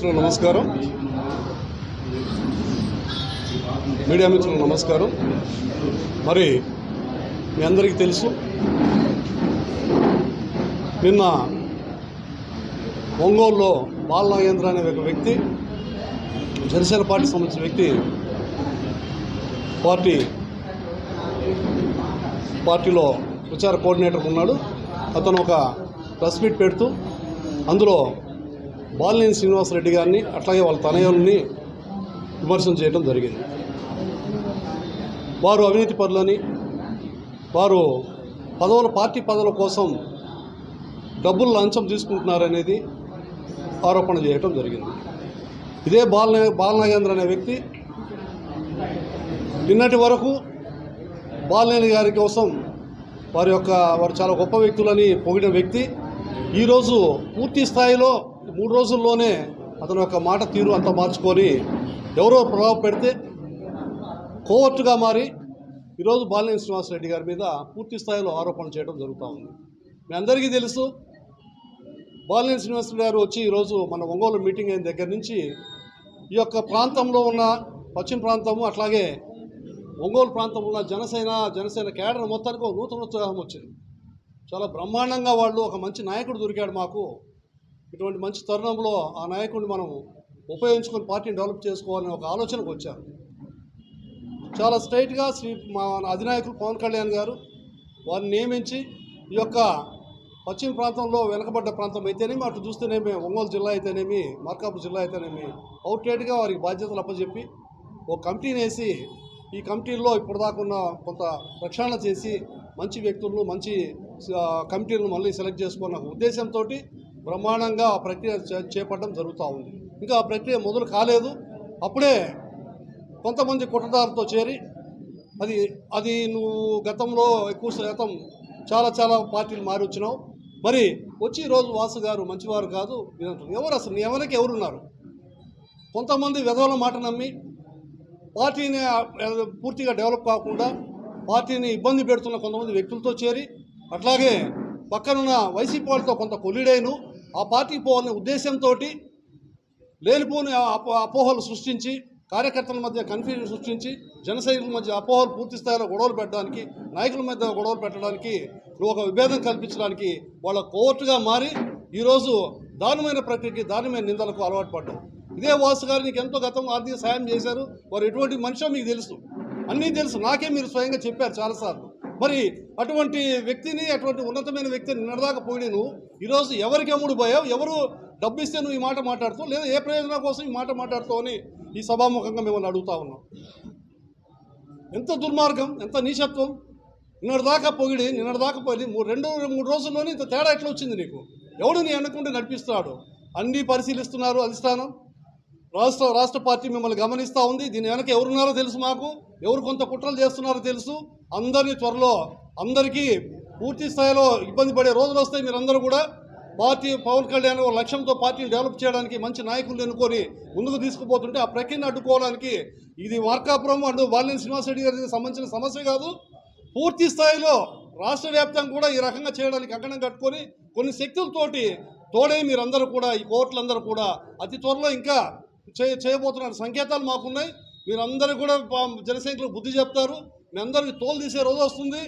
నమస్కారం. మీడియా మిత్రులు నమస్కారం. మరి మీ అందరికీ తెలుసు, నిన్న ఒంగోలులో బాలనాగేంద్ర అనే ఒక వ్యక్తి, జనసేన పార్టీకి సంబంధించిన వ్యక్తి, పార్టీలో ప్రచార కోఆర్డినేటర్ ఉన్నాడు. అతను ఒక ప్రెస్ మీట్ పెడుతూ అందులో బాలినేని శ్రీనివాసరెడ్డి గారిని అట్లాగే వాళ్ళ తనయుల్ని విమర్శన చేయడం జరిగింది. వారు అవినీతి పరులని, వారు పార్టీ పదవుల కోసం డబ్బులు లంచం తీసుకుంటున్నారనేది ఆరోపణ చేయడం జరిగింది. ఇదే బాలనాగేంద్ర అనే వ్యక్తి నిన్నటి వరకు బాలినేని గారి కోసం వారు చాలా గొప్ప వ్యక్తులని పొగిడిన వ్యక్తి ఈరోజు పూర్తి స్థాయిలో 3 రోజుల్లోనే అతని యొక్క మాట తీరు అంతా మార్చుకొని ఎవరో ప్రభావం పెడితే కోవర్టుగా మారి ఈరోజు బాలినేని శ్రీనివాసరెడ్డి గారి మీద పూర్తి స్థాయిలో ఆరోపణ చేయడం జరుగుతూ ఉంది. మీ అందరికీ తెలుసు, బాలినేని శ్రీనివాసరెడ్డి గారు వచ్చి ఈరోజు మన ఒంగోలు మీటింగ్ అయిన దగ్గర నుంచి ఈ యొక్క ప్రాంతంలో ఉన్న పశ్చిమ ప్రాంతము అట్లాగే ఒంగోలు ప్రాంతంలో ఉన్న జనసేన కేడర్ మొత్తానికి ఒక నూతన ఉత్సాహం వచ్చింది. చాలా బ్రహ్మాండంగా వాళ్ళు ఒక మంచి నాయకుడు దొరికాడు మాకు, ఇటువంటి మంచి తరుణంలో ఆ నాయకుడిని మనం ఉపయోగించుకొని పార్టీని డెవలప్ చేసుకోవాలని ఒక ఆలోచనకు వచ్చారు. చాలా స్ట్రైట్గా మా అధినాయకులు పవన్ కళ్యాణ్ గారు వారిని నియమించి ఈ యొక్క పశ్చిమ ప్రాంతంలో వెనకబడ్డ ప్రాంతం అయితేనేమి, అటు చూస్తేనేమి ఒంగోలు జిల్లా అయితేనేమి, మార్కాపురం జిల్లా అయితేనేమి అవుట్రేట్గా వారికి బాధ్యతలు అప్పచెప్పి ఒక కమిటీని వేసి ఈ కమిటీల్లో ఇప్పటిదాకా ఉన్న కొంత ప్రక్షాళన చేసి మంచి వ్యక్తులను, మంచి కమిటీలను మళ్ళీ సెలెక్ట్ చేసుకున్న ఉద్దేశంతో బ్రహ్మాండంగా ఆ ప్రక్రియ చేపట్టడం జరుగుతూ ఉంది. ఇంకా ఆ ప్రక్రియ మొదలు కాలేదు. అప్పుడే కొంతమంది కుట్రదారులతో చేరి అది నువ్వు గతంలో ఎక్కువ శాతం చాలా పార్టీలు మారి వచ్చినావు, మరి వచ్చి ఈరోజు వాసు గారు మంచివారు కాదు ఎవరు, అసలు ఎవరికి ఎవరున్నారు? కొంతమంది వెధవల మాట నమ్మి పార్టీని పూర్తిగా డెవలప్ కాకుండా పార్టీని ఇబ్బంది పెడుతున్న కొంతమంది వ్యక్తులతో చేరి అట్లాగే పక్కనున్న వైసీపీ వాళ్ళతో కొంత కొలిడైను ఆ పార్టీకి పోవాలనే ఉద్దేశంతో లేనిపోని అపోహలు సృష్టించి కార్యకర్తల మధ్య కన్ఫ్యూజన్ సృష్టించి జనసైనికుల మధ్య అపోహలు పూర్తి స్థాయిలో గొడవలు పెట్టడానికి, నాయకుల మధ్య గొడవలు పెట్టడానికి, ఒక విభేదం కల్పించడానికి వాళ్ళ కోర్టుగా మారి ఈరోజు దారుణమైన ప్రక్రియకి, దారుణమైన నిందలకు అలవాటు పడ్డాం. ఇదే వాసు గారు నీకు ఎంతో గతం ఆర్థిక సాయం చేశారు, వారు ఎటువంటి మనిషో మీకు తెలుసు, అన్నీ తెలుసు, నాకే మీరు స్వయంగా చెప్పారు చాలాసార్లు. మరి అటువంటి వ్యక్తిని, అటువంటి ఉన్నతమైన వ్యక్తిని నిన్నదాకా పోయి నువ్వు ఈరోజు ఎవరికి అమ్ముడు పోయావు? ఎవరు డబ్బు ఇస్తే నువ్వు ఈ మాట మాట్లాడుతావు, లేదా ఏ ప్రయోజనం కోసం ఈ మాట మాట్లాడుతావు అని ఈ సభాముఖంగా మిమ్మల్ని అడుగుతా ఉన్నాం. ఎంత దుర్మార్గం, ఎంత నీచత్వం! నిన్నటిదాకా పోయి 2-3 రోజుల్లోనే ఇంత తేడా ఎట్లా వచ్చింది నీకు? ఎవడు నీ అనుకుంటే నడిపిస్తున్నాడు? అన్నీ పరిశీలిస్తున్నారు అధిష్టానం, రాష్ట్ర పార్టీ మిమ్మల్ని గమనిస్తూ ఉంది. దీని వెనక ఎవరున్నారో తెలుసు మాకు, ఎవరు కొంత కుట్రలు చేస్తున్నారో తెలుసు. త్వరలో అందరికీ పూర్తి స్థాయిలో ఇబ్బంది పడే రోజులు వస్తాయి. మీరందరూ కూడా పార్టీ పవన్ కళ్యాణ్ లక్ష్యంతో పార్టీని డెవలప్ చేయడానికి మంచి నాయకులు ఎన్నుకొని ముందుకు తీసుకుపోతుంటే ఆ ప్రక్రియను అడ్డుకోవడానికి ఇది మార్కాపురం బాలినేని శ్రీనివాసరెడ్డి గారికి సంబంధించిన సమస్య కాదు. పూర్తి స్థాయిలో రాష్ట్ర వ్యాప్తంగా కూడా ఈ రకంగా చేయడానికి కంకణం కట్టుకొని కొన్ని శక్తులతోటి తోడే మీరందరూ కూడా, ఈ కోర్టులందరూ కూడా అతి త్వరలో ఇంకా చేయబోతున్న సంకేతాలు మాకున్నాయి. మీరందరూ కూడా జనసైనికులకు బుద్ధి చెప్తారు. మీ అందరికీ తోలు తీసే రోజు వస్తుంది.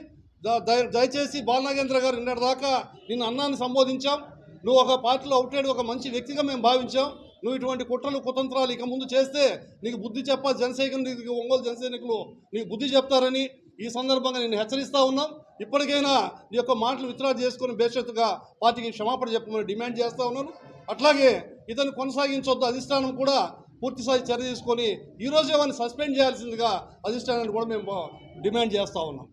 దయచేసి బాలనాగేంద్ర గారు నిన్నటిదాకా నిన్ను అన్నాన్ని సంబోధించాం. నువ్వు ఒక పార్టీలో అవుట్రేడ్ ఒక మంచి వ్యక్తిగా మేము భావించాం. నువ్వు ఇటువంటి కుట్రలు కుతంత్రాలు ఇక ముందు చేస్తే నీకు బుద్ధి చెప్పాలి, జనసైనికులు, ఒంగోలు జనసైనికులు నీకు బుద్ధి చెప్తారని ఈ సందర్భంగా నేను హెచ్చరిస్తూ ఉన్నాం. ఇప్పటికైనా నీ యొక్క మాటలు విత్డ్రా చేసుకుని బేషరతుగా పార్టీకి క్షమాపణ చెప్పమని డిమాండ్ చేస్తూ ఉన్నాను. అట్లాగే ఇతను కొనసాగించొద్దు, అధిష్టానం కూడా పూర్తిస్థాయి చర్య తీసుకొని ఈరోజు ఏమైనా సస్పెండ్ చేయాల్సిందిగా అధిష్టానాన్ని కూడా మేము డిమాండ్ చేస్తూ ఉన్నాం.